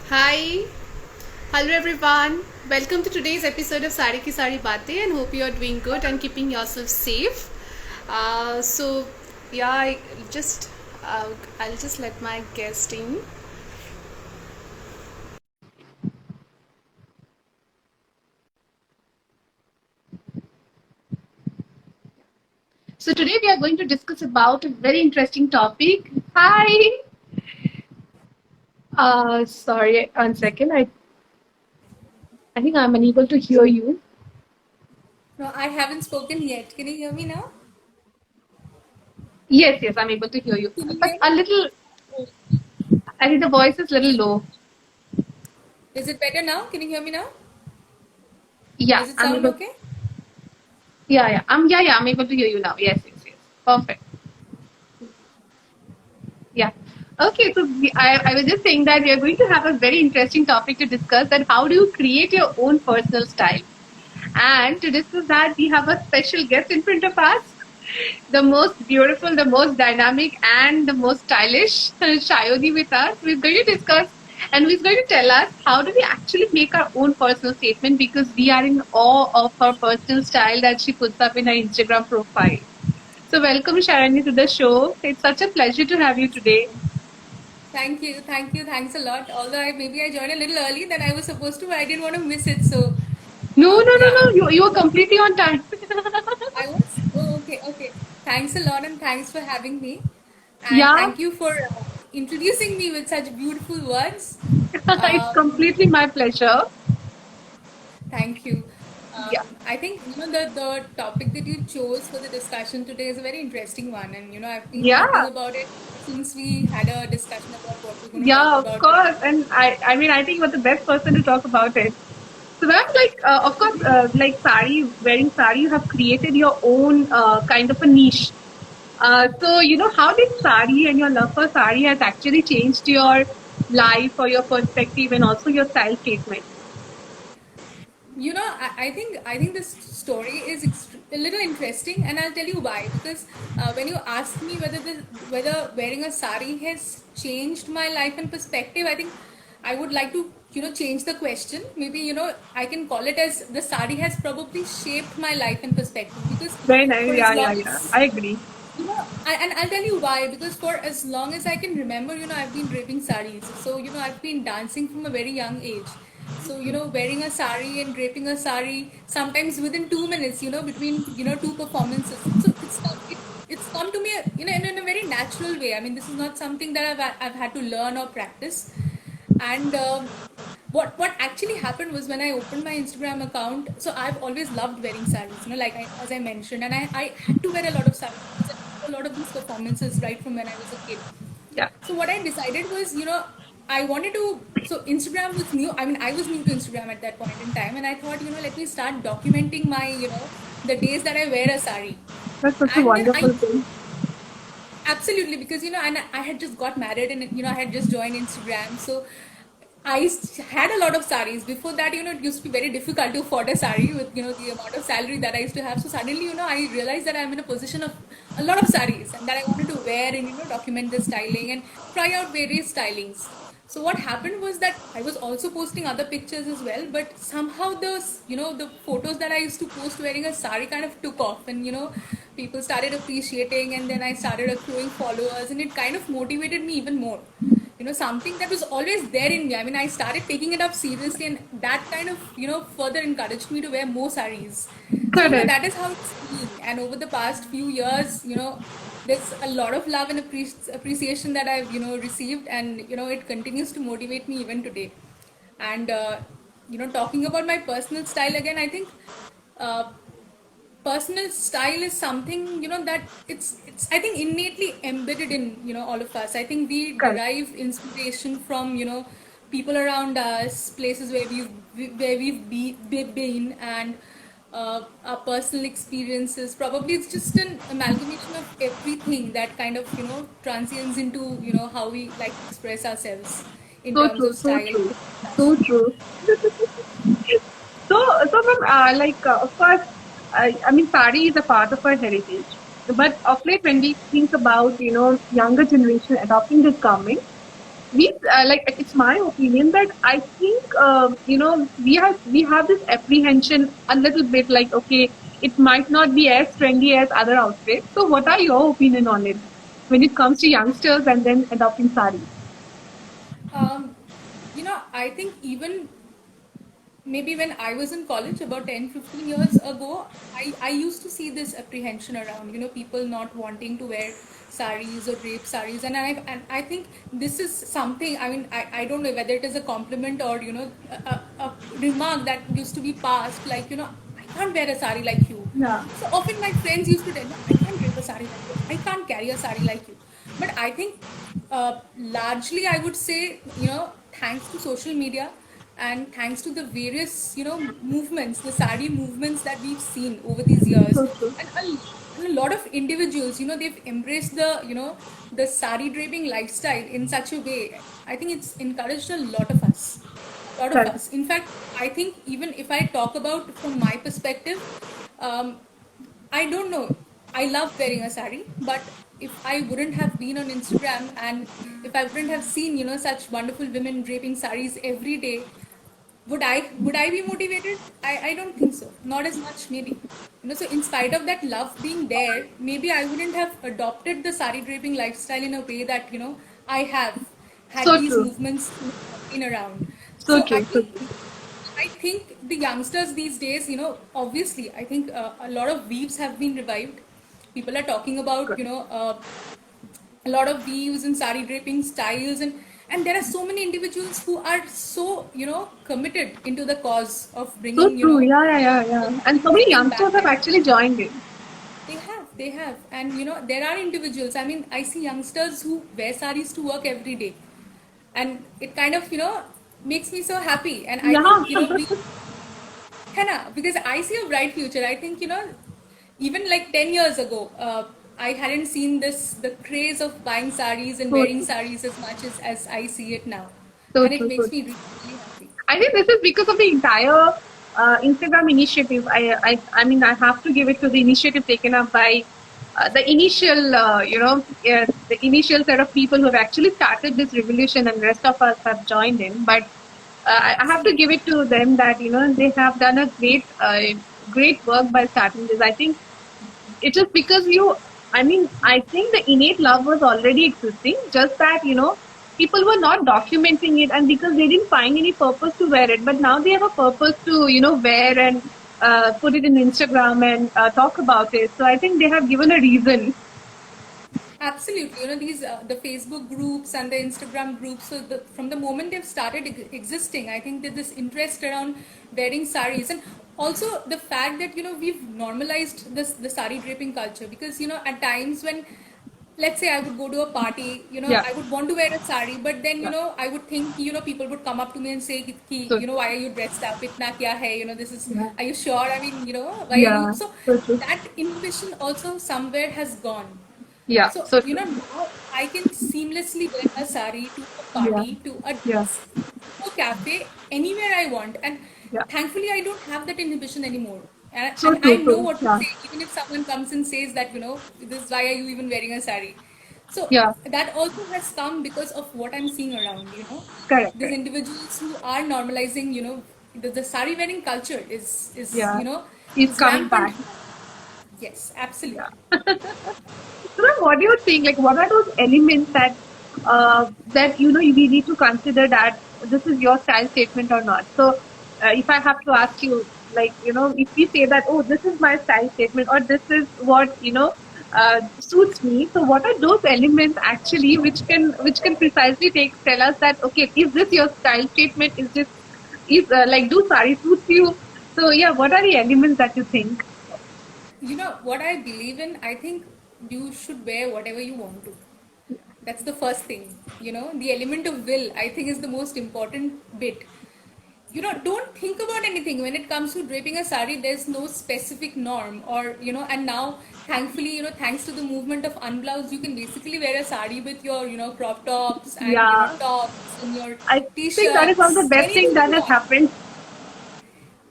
Hi, hello everyone. Welcome to today's episode of Sari Ki Sari Baatein and hope you are doing good and keeping yourself safe. So yeah, just I'll just let my guest in. So today we are going to discuss about a very interesting topic. Hi. Sorry, one second. I think I'm unable to hear you. No, I haven't spoken yet. Can you hear me now? Yes, yes, I'm able to hear you, Can you but hear a me? little. I think the voice is a little low. Is it better now? Can you hear me now? Yeah, Does it I'm sound able. okay? Yeah, I'm able to hear you now. Yes, yes, yes. Perfect. Yeah. Okay, so I was just saying that we are going to have a very interesting topic to discuss that how do you create your own personal style? And to discuss that, we have a special guest in front of us, the most beautiful, the most dynamic, and the most stylish Shayodi with us. We're going to discuss and he's going to tell us how do we actually make our own personal statement because we are in awe of her personal style that she puts up in her Instagram profile. So welcome Sharani to the show. It's such a pleasure to have you today. Thank you, thanks a lot. Although maybe I joined a little early than I was supposed to, but I didn't want to miss it. So, yeah, You are completely on time. I was. Oh, okay, okay. Thanks a lot, and thanks for having me. And Yeah, thank you for introducing me with such beautiful words. it's Um, completely my pleasure. Thank you. Yeah, I think the topic that you chose for the discussion today is a very interesting one, and I've been thinking yeah, about it since we had a discussion about what we're going to talk yeah, of about course. today. And I mean, I think you're the best person to talk about it. So that's of course, like sari, wearing sari, you have created your own kind of a niche. So, how did sari and your love for sari has actually changed your life or your perspective and also your style statement? I think this story is a little interesting, and I'll tell you why. Because when you ask me whether wearing a sari has changed my life and perspective, I think I would like to change the question. Maybe I can call it as the sari has probably shaped my life and perspective. Because Very nice. for as Yeah, long yeah, yeah. as I agree. and I'll tell you why. Because for as long as I can remember, I've been draping saris. So, I've been dancing from a very young age. So, wearing a sari and draping a sari, sometimes within 2 minutes, between, two performances. So it's come to me, in a very natural way. I mean, this is not something that I've had to learn or practice. And what actually happened was when I opened my Instagram account. So I've always loved wearing sarees, like as I mentioned, and I had to wear a lot of sarees because I did a lot of these performances right from when I was a kid. Yeah. So what I decided was, I wanted to. So Instagram was new. I mean, I was new to Instagram at that point in time, and I thought, let me start documenting my, the days that I wear a sari. That's such a And then I wonderful thing. absolutely, because and I had just got married, and I had just joined Instagram. So had a lot of saris. Before that, it used to be very difficult to afford a sari with the amount of salary that I used to have. So suddenly, I realized that I'm in a position of a lot of saris, and that I wanted to wear and document the styling and try out various stylings. So what happened was that I was also posting other pictures as well, but somehow the photos that I used to post wearing a sari kind of took off, and people started appreciating, and then I started accruing followers, and it kind of motivated me even more. Something that was always there in me. I mean, I started taking it up seriously, and that kind of further encouraged me to wear more saris. So Correct. that is how it's been. And over the past few years, there's a lot of love and appreciation that I've received, and it continues to motivate me even today. And talking about my personal style again, I think uh, personal style is something that it's I think innately embedded in all of us. I think we Correct. derive inspiration from people around us, places where we've been, and our personal experiences. Probably it's just an amalgamation of everything that kind of transients into how we like to express ourselves in So terms true, of so style true, and so fashion. true. So ma'am, of course, I mean, sari is a part of our heritage. But of late, when we think about, younger generation adopting this garment, we like it's my opinion that I think we have this apprehension a little bit, like, okay, it might not be as trendy as other outfits. So what are your opinion on it when it comes to youngsters and then adopting sari? Um, I think even maybe when I was in college about 10, 15 years ago, I used to see this apprehension around, people not wanting to wear saris or drape saris. And I think this is something, I mean, I don't know whether it is a compliment or, a remark that used to be passed, like, I can't wear a sari like you. Yeah. So often my friends used to tell me, I can't drape a sari like you. I can't carry a sari like you. But I think largely I would say, thanks to social media and thanks to the various, movements, the sari movements that we've seen over these years, So true. and a lot of individuals, they've embraced the sari draping lifestyle in such a way. I think it's encouraged a lot of us. A lot of Correct. us. In fact, I think even if I talk about from my perspective, um, I don't know. I love wearing a sari, but if I wouldn't have been on Instagram and if I wouldn't have seen, such wonderful women draping saris every day, would I be motivated? I don't think so. Not as much maybe. So in spite of that love being there, maybe I wouldn't have adopted the sari draping lifestyle in a way that, I have had So these true. movements in around. So So I true. So think true. I think the youngsters these days, obviously, I think a lot of weaves have been revived. People are talking about, Correct. a lot of weaves and sari draping styles, and there are so many individuals who are so, committed into the cause of So bringing, true. Yeah, yeah, yeah, yeah. And so many everything back. youngsters have actually joined in. They have, and there are individuals. I mean, I see youngsters who wear saris to work every day, and it kind of, makes me so happy. And I Yeah. think, Henna, because I see a bright future. I think, even like 10 years ago, I hadn't seen the craze of buying saris and So wearing true. saris as much as I see it now. So And it true. So makes me true. really, really happy. I think this is because of the entire Instagram initiative. I mean, I have to give it to the initiative taken up by the initial, the initial set of people who have actually started this revolution, and the rest of us have joined in. But I have to Absolutely. give it to them that they have done a great work by starting this. I think it is because I mean, I think the innate love was already existing, just that, people were not documenting it, and because they didn't find any purpose to wear it. But now they have a purpose to, wear and put it in Instagram and talk about it. So I think they have given a reason. Absolutely, these the Facebook groups and the Instagram groups. So from the moment they've started existing, I think that this interest around wearing saris, and also the fact that we've normalized the sari draping culture, because at times when, let's say, I would go to a party, Yeah, I would want to wear a sari, but then yeah. I would think, people would come up to me and say ki, So why are you dressed up, itna kya hai, this is, yeah, are you sure, I mean, why are you yeah. so, So true. that inhibition also somewhere has gone. Yeah, So, so true. now I can seamlessly wear a sari to a Yeah, party, to a yeah, dance, to a cafe, anywhere I want. And yeah. thankfully, I don't have that inhibition anymore. So And I true. know So what to yeah, say, even if someone comes and says that, this is why are you even wearing a sari? So, yeah. that also has come because of what I'm seeing around, Correct, These correct. then who are normalizing, the sari wearing culture Yeah, he's is coming rampant. back. Yes, Yeah. absolutely. So then what do you think? Like, what are those elements that we need to consider that this is your style statement or not? So, if I have to ask you, like, if we say that, oh, this is my style statement, or this is what suits me. So, what are those elements actually which can precisely tell us that, okay, is this your style statement? Is like, do sari suits you? So yeah, what are the elements that you think? What I believe in, I think you should wear whatever you want to. That's the first thing. The element of will, I think, is the most important bit. Don't think about anything when it comes to draping a sari. There's no specific norm, or and now, thankfully, thanks to the movement of unbloused, you can basically wear a sari with your crop tops and Yeah, tops and your I think that is one of the t-shirts, best things anything that you has want. happened.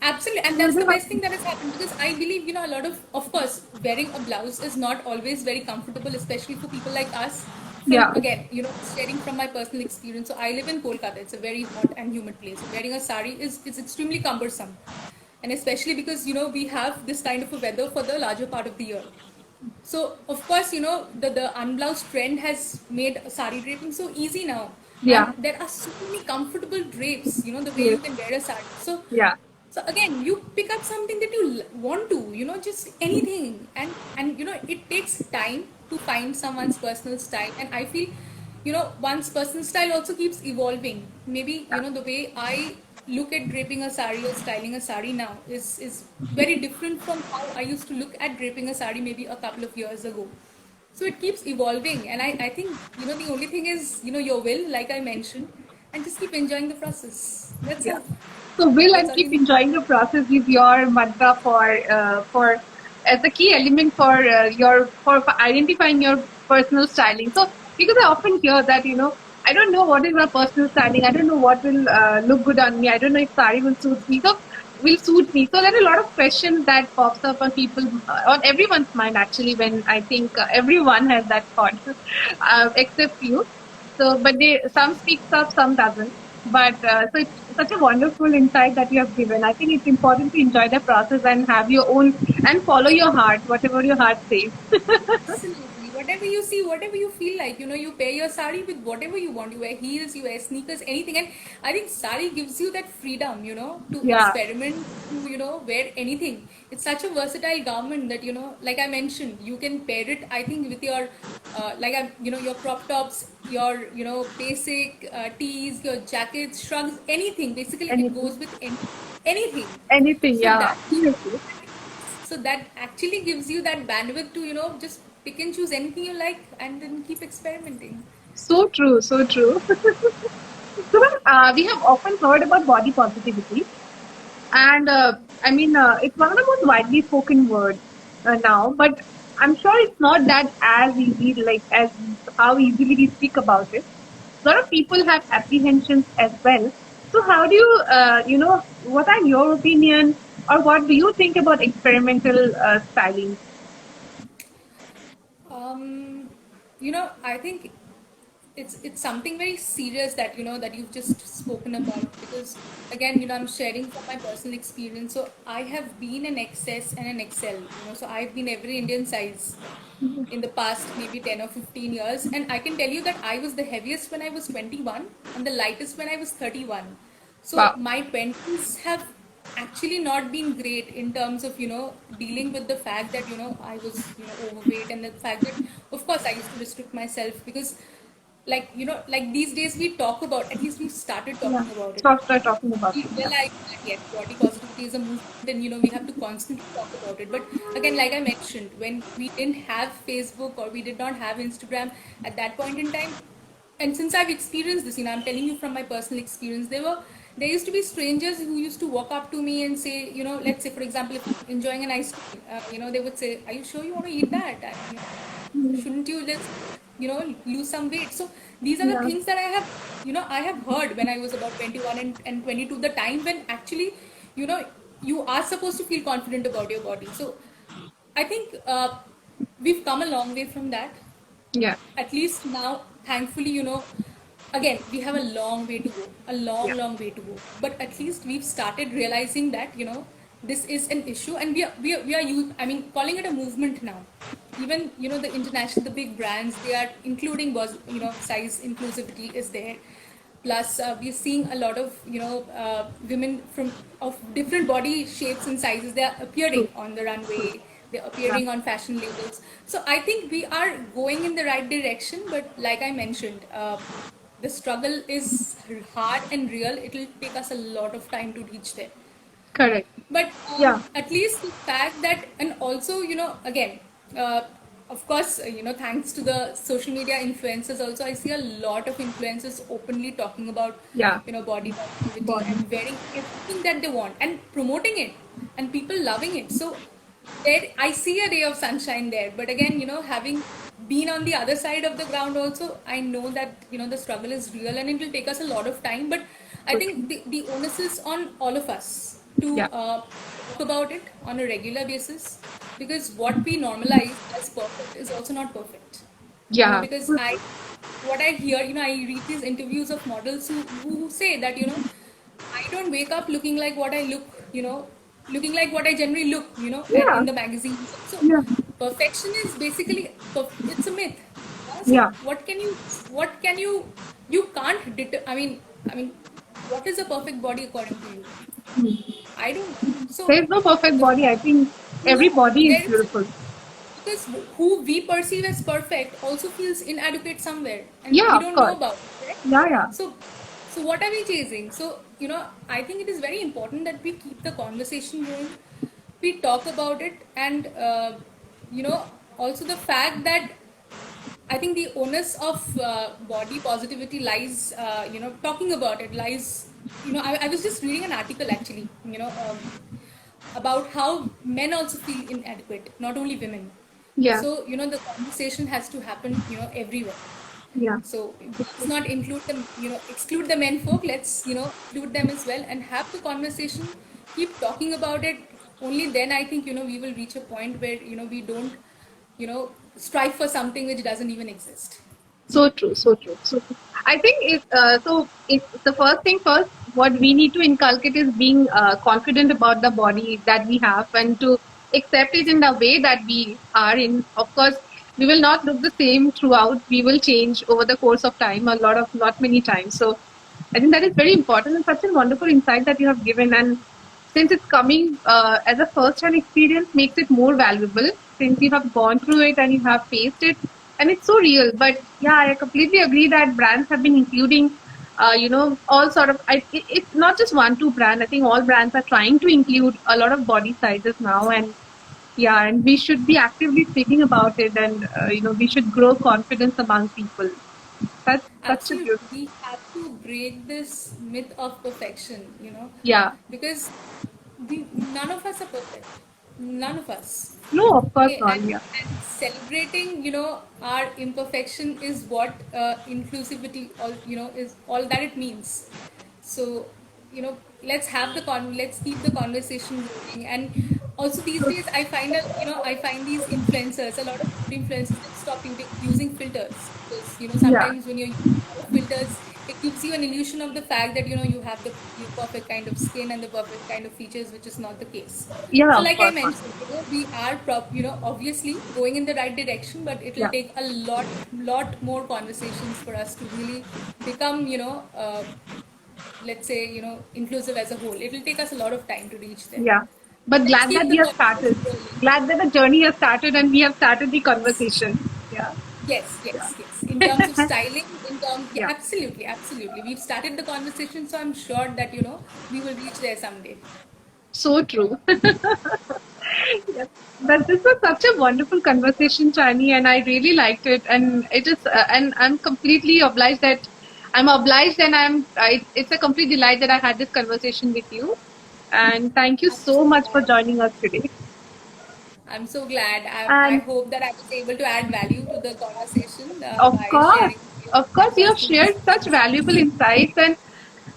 Absolutely, and that's the best thing that has happened, because I believe, a lot of course, wearing a blouse is not always very comfortable, especially for people like us from, Yeah. again, sharing from my personal experience. So I live in Kolkata. It's a very hot and humid place. Wearing a sari is extremely cumbersome, and especially because we have this kind of a weather for the larger part of the year. So of course, the unbloused trend has made sari draping so easy now, and Yeah. there are so many comfortable drapes. The way Yes. you can wear a sari. Yeah. So again, you pick up something that you want to, just anything, and it takes time to find someone's personal style, and I feel, one's personal style also keeps evolving. Maybe the way I look at draping a sari or styling a sari now is very different from how I used to look at draping a sari maybe a couple of years ago. So it keeps evolving, and I think the only thing is your will, like I mentioned, and just keep enjoying the process. That's Yeah. all. So will That's and all you keep need. enjoying the process is your mantra for as a key element for your for identifying your personal styling. So because I often hear that I don't know what is my personal styling. I don't know what will look good on me. I don't know if sari will suit me. So will suit me. So there are a lot of questions that pops up on people on everyone's mind actually when I think everyone has that thought except you. So, but they some speaks up, some doesn't. But so it's such a wonderful insight that you have given. I think it's important to enjoy the process and have your own and follow your heart, whatever your heart says. Absolutely. Whatever you see, whatever you feel like, you pair your sari with whatever you want. You wear heels, you wear sneakers, anything. And I think sari gives you that freedom, to Yeah, experiment, to, wear anything. It's such a versatile garment that, like I mentioned, you can pair it, I think, with your, your crop tops, your, basic tees, your jackets, shrugs, anything. Basically, it anything, goes with anything. anything. So Yeah, that seriously. so that actually gives you that bandwidth to just pick and choose anything you like and then keep experimenting. So true, so true. So we have often heard about body positivity, and I mean it's one of the most widely spoken words now. But I'm sure it's not that as easy, like as how easily we speak about it. A lot of people have apprehensions as well. So how do you, what are your opinion or what do you think about experimental styling? um, I think it's something very serious that that you've just spoken about, because again, I'm sharing from my personal experience. So I have been an XS and an XL, so I've been every Indian size in the past maybe 10 or 15 years, and I can tell you that I was the heaviest when I was 21 and the lightest when I was 31. So Wow. my 20s have actually not been great in terms of dealing with the fact that I was overweight, and the fact that of course I used to restrict myself, because like like these days we talk about, at least we started Yeah. talking about it. Start talking about We it. Yeah. realize that yes, body positivity is a movement, and we have to constantly talk about it. But again, like I mentioned, when we didn't have Facebook or we did not have Instagram at that point in time, and since I've experienced this, I'm telling you from my personal experience, there used to be strangers who used to walk up to me and say, let's say for example, if I'm enjoying an ice cream, they would say, "Are you sure you want to eat that? Shouldn't you just lose some weight?" So these are the Yeah. things that I have heard when I was about 21 and 22, the time when actually you know you are supposed to feel confident about your body. So I think we've come a long way from that. Yeah. At least now, thankfully, again, we have a long way to go, a Yeah. long way to go. But at least we've started realizing that, this is an issue, and I mean, calling it a movement now. Even, the international, the big brands, they are including, size inclusivity is there. Plus, we're seeing a lot of, women of different body shapes and sizes. They are True. appearing on the True. runway. They're Yeah. appearing on fashion labels. So I think we are going in the right direction. But like I mentioned, the struggle is hard and real. It'll take us a lot of time to reach there. Correct. But Yeah. at least the fact that, and also, again, uh, of course, thanks to the social media influencers, also I see a lot of influencers openly talking about, Yeah. body positivity Body. and wearing everything that they want and promoting it, and people loving it. So there, I see a ray of sunshine there. But again, having been on the other side of the ground also, I know that the struggle is real and it will take us a lot of time. But I Good. think the onus is on all of us to Yeah. talk about it on a regular basis, because what we normalize as perfect is also not perfect. Yeah. Because So I true. what I hear, I read these interviews of models who say that, I don't wake up looking like what I look, looking like what I generally look, Yeah, in the magazines. So yeah, perfection is basically, it's a myth. Yeah? So yeah. what can you, you can't I mean, what is a perfect body according to you? I don't know. So There's no perfect the body. I think every no, body is there is, beautiful. because who we perceive as perfect also feels inadequate somewhere, and Yeah, we of don't know course. about it, right? Yeah, yeah. So, what are we chasing? So, I think it is very important that we keep the conversation going. We talk about it, and you know, also the fact that I think the onus of body positivity lies, talking about it lies. I was just reading an article actually, about how men also feel inadequate, not only women. Yeah, So, the conversation has to happen, everywhere. yeah. So let's not include them, exclude the men folk. Let's, include them as well and have the conversation. Keep talking about it. Only then I think, we will reach a point where, we don't, strive for something which doesn't even exist. So true, so true, so true. I think it's the first thing first. What we need to inculcate is being confident about the body that we have and to accept it in the way that we are in. Of course, we will not look the same throughout. We will change over the course of time, not many times. So I think that is very important and such a wonderful insight that you have given. And since it's coming as a first-hand experience, makes it more valuable since you have gone through it and you have faced it, and it's so real. But yeah, I completely agree that brands have been including, all sort of. It's not just one two brand. I think all brands are trying to include a lot of body sizes now, and yeah, and we should be actively speaking about it, and we should grow confidence among people. That's such a Absolutely. beautiful. We have to break this myth of perfection, Yeah. because none of us are perfect. None of us. No, of course Okay, not. Yeah. and celebrating, our imperfection is what inclusivity, all, is all that it means. So, let's keep the conversation going. And also these days, I find that, I find these influencers, a lot of influencers, they stop using filters, because, Yeah. sometimes when you're using a lot of filters, it gives you an illusion of the fact that, you have the perfect kind of skin and the perfect kind of features, which is not the case. Yeah, So, of like I course not. mentioned, we are obviously going in the right direction, but it will Yeah. take a lot more conversations for us to really become, let's say, inclusive as a whole. It will take us a lot of time to reach there. Yeah. But Let's glad that keep we the have started. conversation rolling. Glad that the journey has started and we have started the conversation. Yeah. Yes, Yeah. yes, yes. In terms of styling, yeah, Yeah. absolutely, absolutely. We've started the conversation, so I'm sure that, we will reach there someday. So true. Yes. But this was such a wonderful conversation, Chani, and I really liked it. And it is, and I'm completely obliged that I'm obliged, and it's a complete delight that I had this conversation with you. And thank you I'm so so much for glad. joining us today. I'm so glad. I And hope that I was able to add value to the conversation of by course, sharing, my you have personal shared such valuable experiences. insights,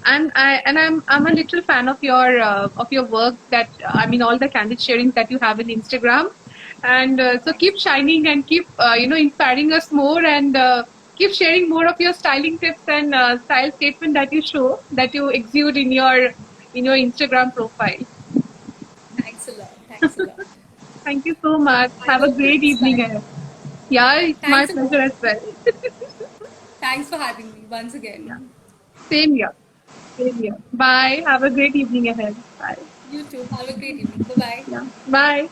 and I'm a little fan of your work. That I mean, all the candid sharings that you have in Instagram, and so Thanks. keep shining and keep inspiring us more, and keep sharing more of your styling tips and style statement that you exude in your Instagram profile. Thanks a lot. Thanks a lot. Thank you so much. I Have a hope this great evening inspired. ahead. Yeah, it's my Thanks a pleasure lot. as well. Thanks for having me once Yeah, again. same here. Same here. Bye. Have a great evening ahead. Bye. You too. Have a great evening. Bye bye. Yeah. Bye.